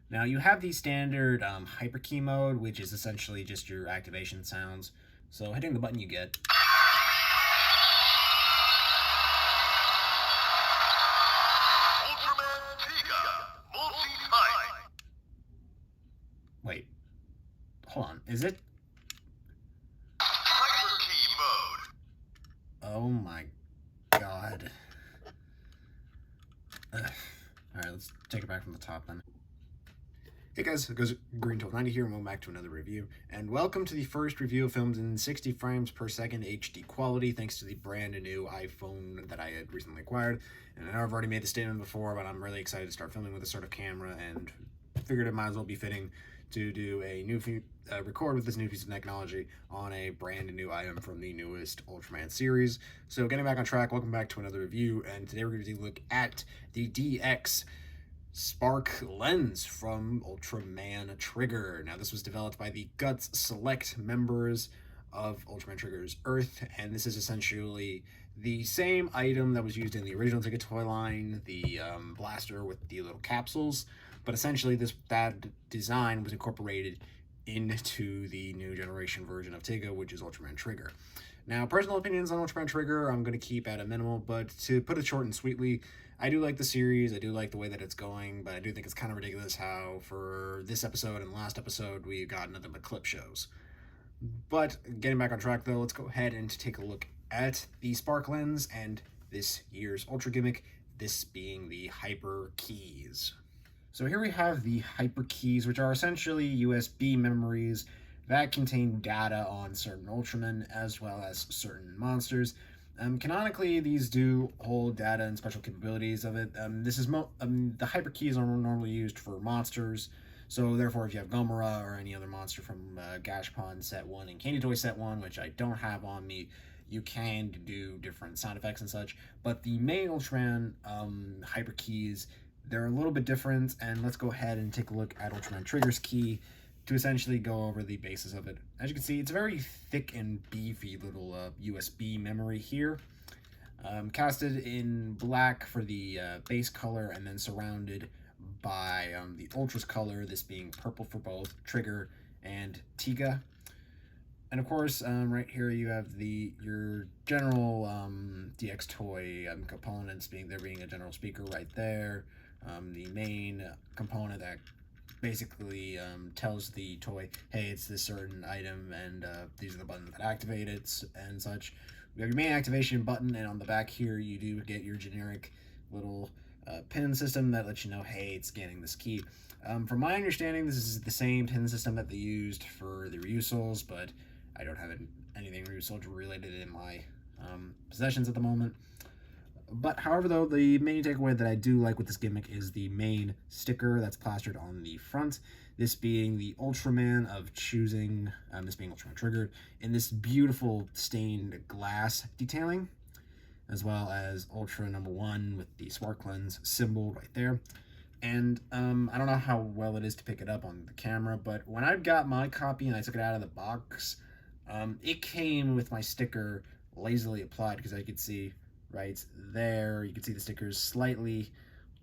Now you have the standard Hyperkey mode, which is essentially just your activation sounds. So hitting the button you get. Ultraman Giga, multi-time. Wait, hold on. Is it? Hyperkey mode. Oh my god. Alright, let's take it back from the top then. Hey guys, it goes Green 90 here, and welcome back to another review. And welcome to the first review filmed in 60 frames per second HD quality, thanks to the brand new iPhone that I had recently acquired. And I know I've already made the statement before, but I'm really excited to start filming with this sort of camera, and figured it might as well be fitting to do a new record with this new piece of technology on a brand new item from the newest Ultraman series. So getting back on track, welcome back to another review, and today we're going to take a look at the DX Spark lens from Ultraman Trigger. Now, this was developed by the Guts Select members of Ultraman Trigger's Earth, and this is essentially the same item that was used in the original Tiga toy line, the blaster with the little capsules, but essentially that design was incorporated into the new generation version of Tiga, which is Ultraman Trigger. Now, personal opinions on Ultraman Trigger, I'm going to keep at a minimal, but to put it short and sweetly, I do like the series, I do like the way that it's going, but I do think it's kind of ridiculous how for this episode and last episode we got nothing but clip shows. But getting back on track though, let's go ahead and take a look at the Spark lens and this year's Ultra gimmick, this being the Hyper Keys. So here we have the Hyper Keys, which are essentially USB memories that contain data on certain Ultramen as well as certain monsters. Canonically, these do hold data and special capabilities of it. The Hyper Keys are normally used for monsters, so therefore if you have Gomora or any other monster from Gashpon Set 1 and Candy Toy Set 1, which I don't have on me, you can do different sound effects and such. But the main Ultraman Hyper Keys, they're a little bit different, and let's go ahead and take a look at Ultraman Trigger's key to essentially go over the basis of it. As you can see, it's a very thick and beefy little USB memory here. Casted in black for the base color, and then surrounded by the Ultra's color, this being purple for both Trigger and Tiga. And of course, right here you have your general DX toy components, being a general speaker right there. The main component that basically tells the toy, hey, it's this certain item, and these are the buttons that activate it and such. We have your main activation button, and on the back here you do get your generic little pin system that lets you know, hey, it's scanning this key. From my understanding, this is the same pin system that they used for the Ryusols, but I don't have anything Ryusol related in my possessions at the moment. But however, though, the main takeaway that I do like with this gimmick is the main sticker that's plastered on the front. This being the Ultraman of choosing, this being Ultraman Triggered, in this beautiful stained glass detailing, as well as Ultra number 1 with the Spark lens symbol right there. And I don't know how well it is to pick it up on the camera, but when I got my copy and I took it out of the box, it came with my sticker lazily applied, because I could see right there, you can see the stickers slightly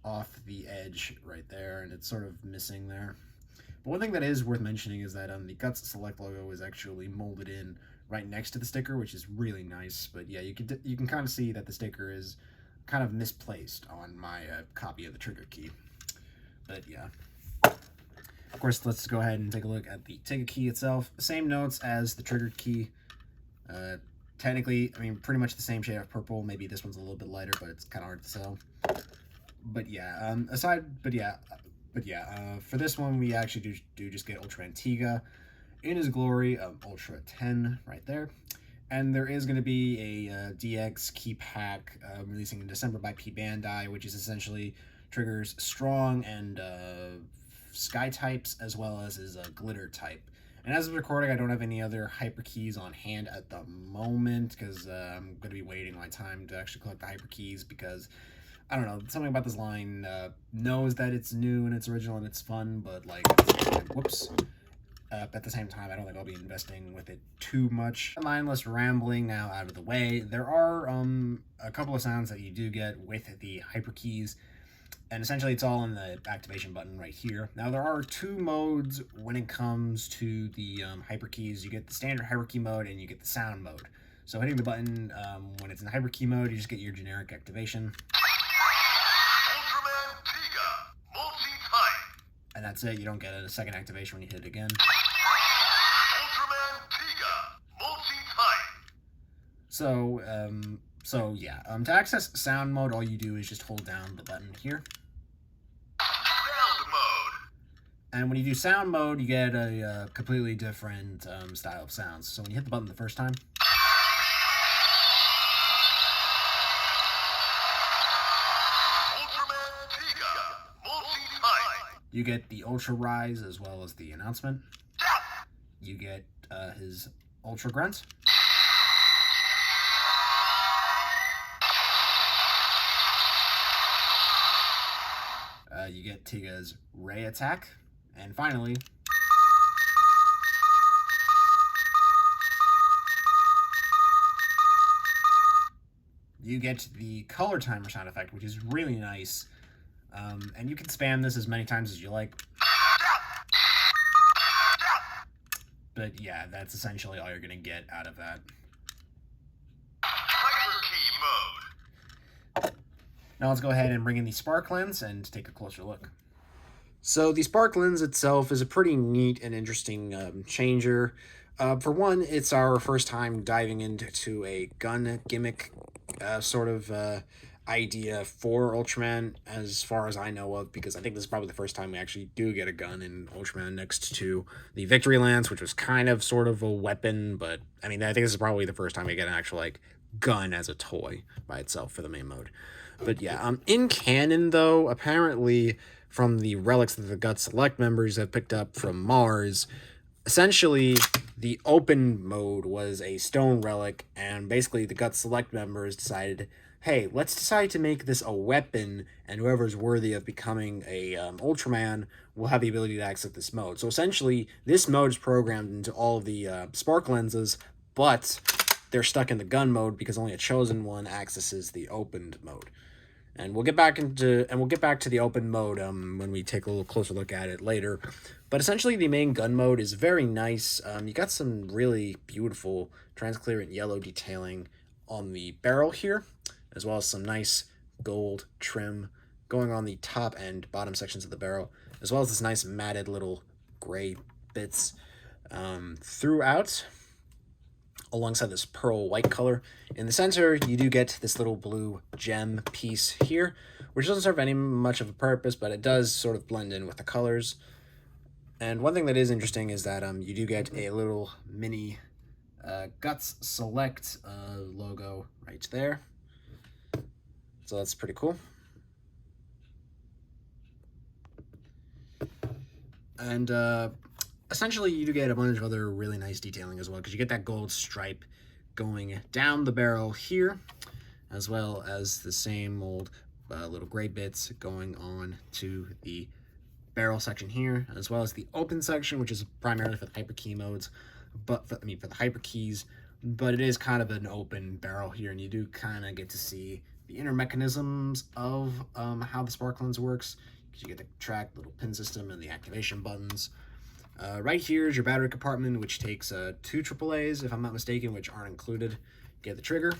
off the edge right there, and it's sort of missing there. But one thing that is worth mentioning is that the Guts Select logo is actually molded in right next to the sticker, which is really nice. But yeah, you can kind of see that the sticker is kind of misplaced on my copy of the Trigger key. But yeah, of course, let's go ahead and take a look at the Tiga key itself. Same notes as the Trigger key. Technically, I mean, pretty much the same shade of purple. Maybe this one's a little bit lighter, but it's kind of hard to tell. But yeah, for this one, we actually do just get Ultraman Tiga in his glory of Ultra 10 right there. And there is going to be a DX key pack releasing in December by P Bandai, which is essentially Trigger's strong and sky types, as well as his glitter type. And as of recording, I don't have any other Hyper Keys on hand at the moment, because I'm going to be waiting my time to actually collect the Hyper Keys, because, I don't know, something about this line knows that it's new and it's original and it's fun, but, like, at the same time, whoops. At the same time, I don't think I'll be investing with it too much. Mindless rambling now out of the way, there are a couple of sounds that you do get with the Hyper Keys. And essentially, it's all in the activation button right here. Now, there are 2 modes when it comes to the Hyperkeys. You get the standard Hyperkey mode, and you get the sound mode. So hitting the button when it's in Hyperkey mode, you just get your generic activation. Ultraman Tiga, multi-type. And that's it. You don't get a second activation when you hit it again. Ultraman Tiga, multi-type. So yeah. To access sound mode, all you do is just hold down the button here. Sound mode. And when you do sound mode, you get a completely different style of sounds. So when you hit the button the first time, Ultraman Tiga, multi-type. you get the Ultra Rise as well as the announcement. You get his Ultra Grunt. You get Tiga's Ray Attack. And finally, you get the color timer sound effect, which is really nice. And you can spam this as many times as you like. But yeah, that's essentially all you're going to get out of that. Hyperkey mode. Now let's go ahead and bring in the Spark Lens and take a closer look. So the Spark Lens itself is a pretty neat and interesting changer. For one, it's our first time diving into a gun gimmick sort of idea for Ultraman, as far as I know of, because I think this is probably the first time we actually do get a gun in Ultraman next to the Victory Lance, which was kind of sort of a weapon, but I mean, I think this is probably the first time we get an actual like gun as a toy by itself for the main mode. But yeah, in canon though, apparently from the relics that the Gut Select members have picked up from Mars, essentially the open mode was a stone relic, and basically the Gut Select members decided, hey, let's decide to make this a weapon, and whoever's worthy of becoming a Ultraman will have the ability to access this mode. So essentially, this mode is programmed into all of the Spark Lenses, but they're stuck in the gun mode because only a chosen one accesses the opened mode. And we'll get back to the open mode when we take a little closer look at it later. But essentially, the main gun mode is very nice. You got some really beautiful transparent yellow detailing on the barrel here, as well as some nice gold trim going on the top and bottom sections of the barrel, as well as this nice matted little gray bits throughout, alongside this pearl white color. In the center, you do get this little blue gem piece here, which doesn't serve any much of a purpose, but it does sort of blend in with the colors. And one thing that is interesting is that you do get a little mini Guts Select logo right there. So that's pretty cool. And essentially, you do get a bunch of other really nice detailing as well, because you get that gold stripe going down the barrel here, as well as the same old little gray bits going on to the barrel section here, as well as the open section, which is primarily for the Hyperkey modes, but for the Hyperkeys, but it is kind of an open barrel here, and you do kind of get to see the inner mechanisms of how the Spark Lens works, because you get the track, little pin system, and the activation buttons. Right here is your battery compartment, which takes 2 AAAs, if I'm not mistaken, which aren't included. You get the trigger.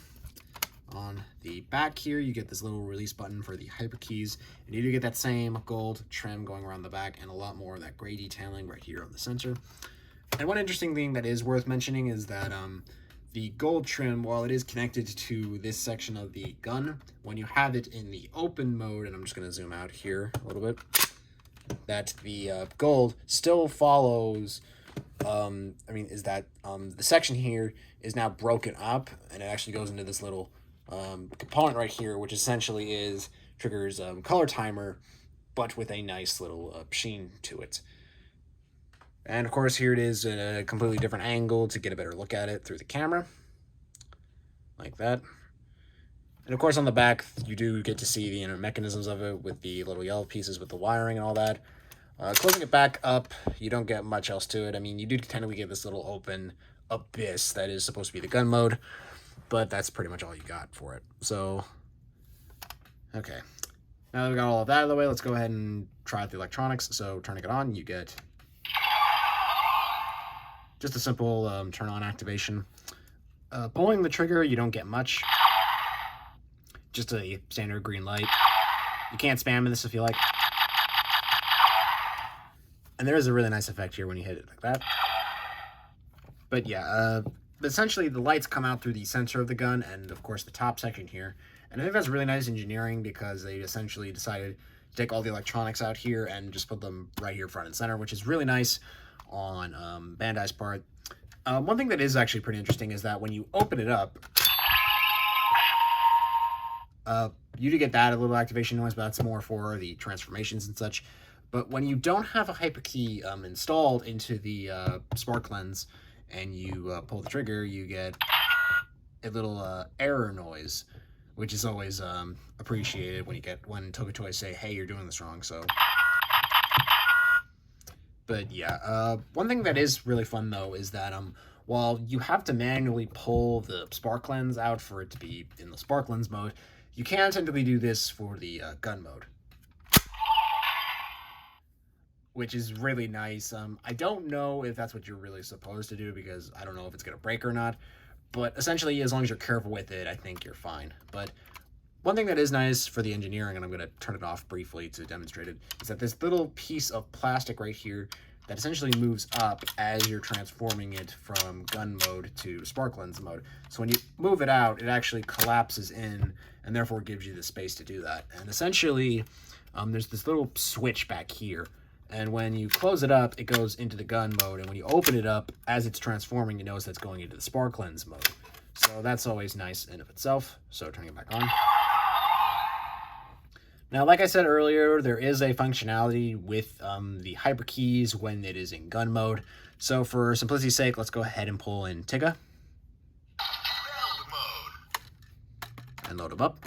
On the back here, you get this little release button for the Hyperkeys, and you do get that same gold trim going around the back, and a lot more of that gray detailing right here on the center. And one interesting thing that is worth mentioning is that the gold trim, while it is connected to this section of the gun, when you have it in the open mode, and I'm just going to zoom out here a little bit, that the gold still follows, the section here is now broken up, and it actually goes into this little component right here, which essentially is triggers color timer, but with a nice little sheen to it. And of course, here it is in a completely different angle to get a better look at it through the camera, like that. And of course, on the back, you do get to see the inner mechanisms of it with the little yellow pieces with the wiring and all that. Closing it back up, you don't get much else to it. I mean, you do technically get this little open abyss that is supposed to be the gun mode, but that's pretty much all you got for it. So, okay. Now that we got all of that out of the way, let's go ahead and try out the electronics. So turning it on, you get just a simple turn on activation. Pulling the trigger, you don't get much. Just a standard green light. You can't spam this if you like. And there is a really nice effect here when you hit it like that. But yeah, essentially the lights come out through the sensor of the gun and of course the top section here. And I think that's really nice engineering because they essentially decided to take all the electronics out here and just put them right here front and center, which is really nice on Bandai's part. One thing that is actually pretty interesting is that when you open it up, you do get that a little activation noise, but that's more for the transformations and such. But when you don't have a Hyperkey installed into the spark lens and you pull the trigger, you get a little error noise, which is always appreciated when Toku Toys say, "Hey, you're doing this wrong." So, but yeah, one thing that is really fun though is that while you have to manually pull the spark lens out for it to be in the spark lens mode, you can technically do this for the gun mode, which is really nice. I don't know if that's what you're really supposed to do because I don't know if it's going to break or not, but essentially as long as you're careful with it, I think you're fine. But one thing that is nice for the engineering, and I'm going to turn it off briefly to demonstrate it, is that this little piece of plastic right here that essentially moves up as you're transforming it from gun mode to spark lens mode. So when you move it out, it actually collapses in and therefore gives you the space to do that. And essentially, there's this little switch back here. And when you close it up, it goes into the gun mode. And when you open it up, as it's transforming, you notice that's going into the spark lens mode. So that's always nice in of itself. So turning it back on. Now, like I said earlier, there is a functionality with the Hyperkeys when it is in gun mode. So for simplicity's sake, let's go ahead and pull in Tiga. And load him up.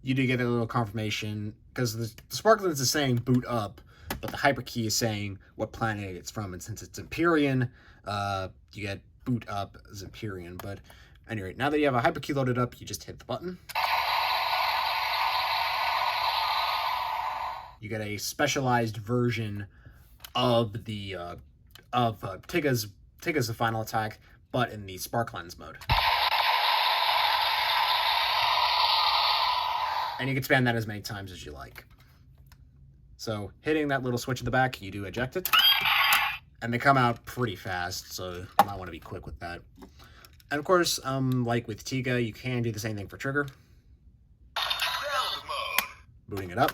You do get a little confirmation, because the spark lens is saying boot up, but the Hyperkey is saying what planet it's from. And since it's Empyrean, you get boot up as Empyrean. But anyway, now that you have a Hyperkey loaded up, you just hit the button. You get a specialized version of the Tiga's final attack, but in the spark lens mode. And you can spam that as many times as you like. So hitting that little switch at the back, you do eject it. And they come out pretty fast, so you might want to be quick with that. And of course, like with Tiga, you can do the same thing for trigger. Booting it up.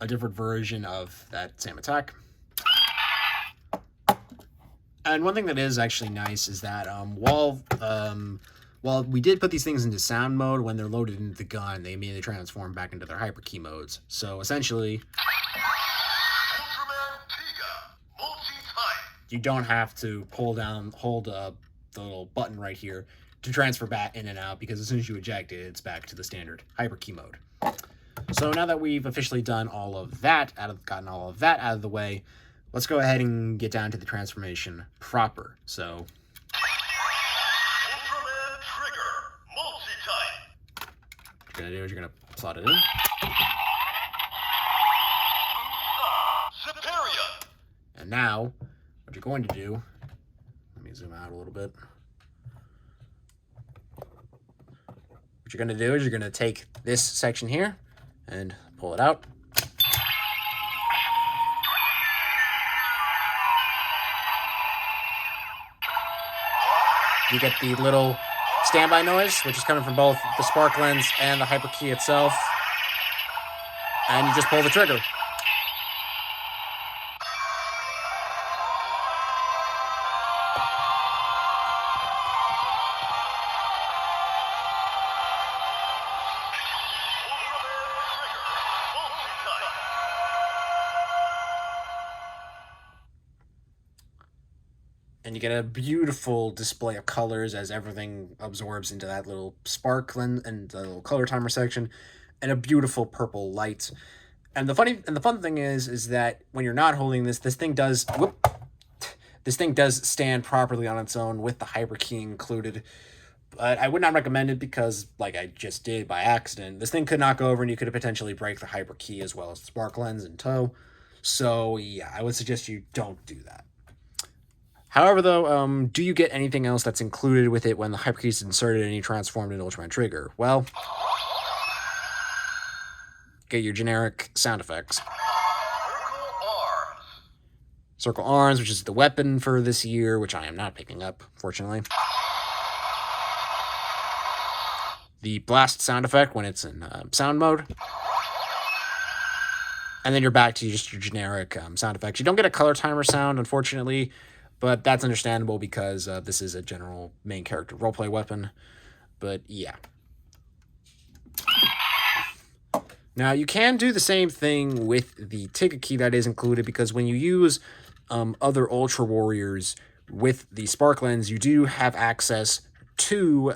A different version of that same attack. And one thing that is actually nice is that while we did put these things into sound mode, when they're loaded into the gun, they immediately transform back into their Hyperkey modes. So essentially, Ultraman Tiga, multi-type. You don't have to hold the little button right here to transfer back in and out, because as soon as you eject it, it's back to the standard Hyperkey mode. So now that we've officially done all of that, gotten all of that out of the way, let's go ahead and get down to the transformation proper. So, Ultraman Trigger, multi-type. what you're gonna do is you're gonna slot it in. Superior. And now, what you're going to do, let me zoom out a little bit. What you're gonna do is you're gonna take this section here and pull it out. You get the little standby noise, which is coming from both the spark lens and the Hyperkey itself. And you just pull the trigger. And you get a beautiful display of colors as everything absorbs into that little spark lens and the little color timer section. and a beautiful purple light. And the fun thing is that when you're not holding this thing does stand properly on its own with the Hyperkey included. But I would not recommend it because, like I just did by accident, this thing could knock over and you could potentially break the Hyperkey as well as the spark lens in tow. So yeah, I would suggest you don't do that. However, though, do you get anything else that's included with it when the Hyperkey is inserted and you transformed into Ultraman Trigger? Well, get your generic sound effects. Circle Arms, which is the weapon for this year, which I am not picking up, fortunately. The blast sound effect when it's in sound mode. And then you're back to just your generic sound effects. You don't get a color timer sound, unfortunately, but that's understandable because this is a general main character roleplay weapon. But yeah. Now, you can do the same thing with the ticket key that is included, because when you use other Ultra Warriors with the Spark Lens, you do have access to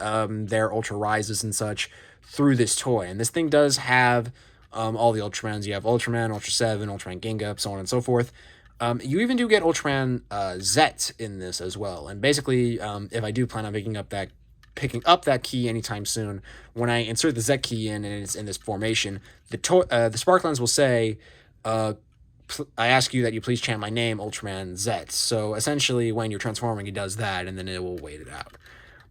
their Ultra Rises and such through this toy. And this thing does have all the Ultramans. You have Ultraman, Ultra 7, Ultraman Ginga, so on and so forth. You even do get Ultraman Zet in this as well. And basically, if I do plan on picking up that key anytime soon, when I insert the Zet key in and it's in this formation, the Spark Lens will say, I ask you that you please chant my name, Ultraman Zet. So essentially, when you're transforming, it does that, and then it will wait it out.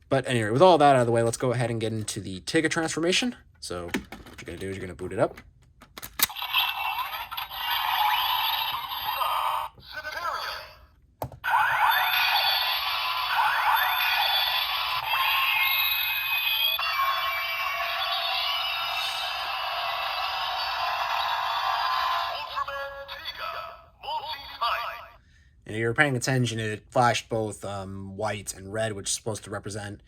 But anyway, with all that out of the way, let's go ahead and get into the Tiga transformation. So what you're going to do is you're going to boot it up. And if you're paying attention, it flashed both white and red, which is supposed to represent,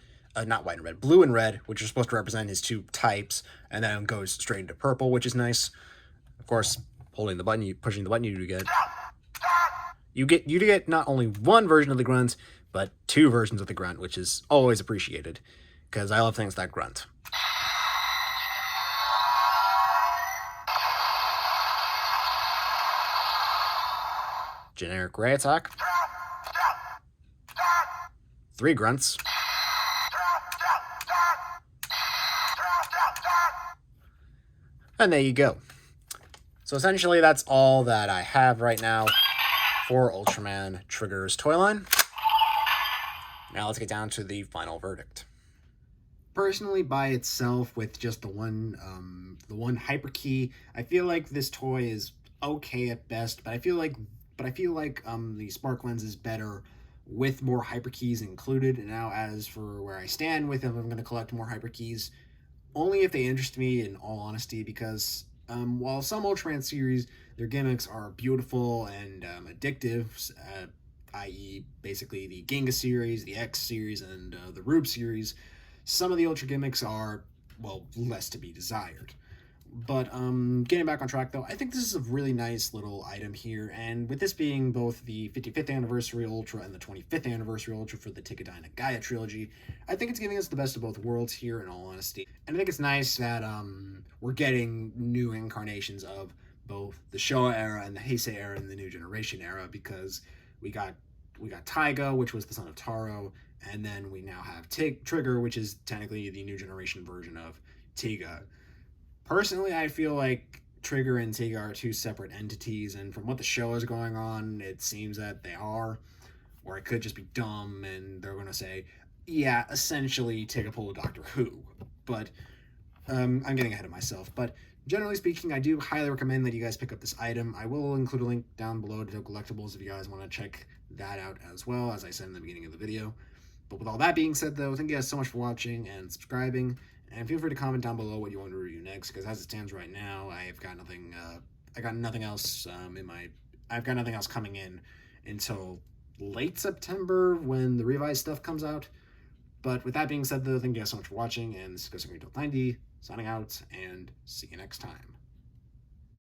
not white and red, blue and red, which are supposed to represent his two types, and then it goes straight into purple, which is nice. Of course, pushing the button, you get not only one version of the grunt, but two versions of the grunt, which is always appreciated, because I love things that grunt. Generic ray attack. 3 grunts. And there you go. So essentially that's all that I have right now for Ultraman Trigger's toy line. Now let's get down to the final verdict. Personally, by itself, with just the one Hyperkey, I feel like this toy is okay at best, but I feel like the Spark Lens is better with more Hyperkeys included. And now, as for where I stand with them, I'm going to collect more Hyperkeys, only if they interest me, in all honesty, because while some Ultraman series, their gimmicks are beautiful and addictive, i.e. basically the Ginga series, the X series, and the Rube series, some of the Ultra gimmicks are, well, less to be desired. But getting back on track, though, I think this is a really nice little item here, and with this being both the 55th Anniversary Ultra and the 25th Anniversary Ultra for the Tigadyna Gaia trilogy, I think it's giving us the best of both worlds here, in all honesty. And I think it's nice that we're getting new incarnations of both the Showa era and the Heisei era and the New Generation era, because we got Taiga, which was the son of Taro, and then we now have Trigger, which is technically the New Generation version of Tiga. Personally, I feel like Trigger and Tiga are two separate entities, and from what the show is going on, it seems that they are. Or it could just be dumb, and they're going to say, yeah, essentially Tiga pulled a Doctor Who. But I'm getting ahead of myself. But generally speaking, I do highly recommend that you guys pick up this item. I will include a link down below to Tokullectibles if you guys want to check that out as well, as I said in the beginning of the video. But with all that being said, though, thank you guys so much for watching and subscribing. And feel free to comment down below what you want to review next, because as it stands right now, I've got nothing. I've got nothing else coming in until late September when the revised stuff comes out. But with that being said, though, thank you guys so much for watching, and this is Hyperkey 90 signing out, and see you next time.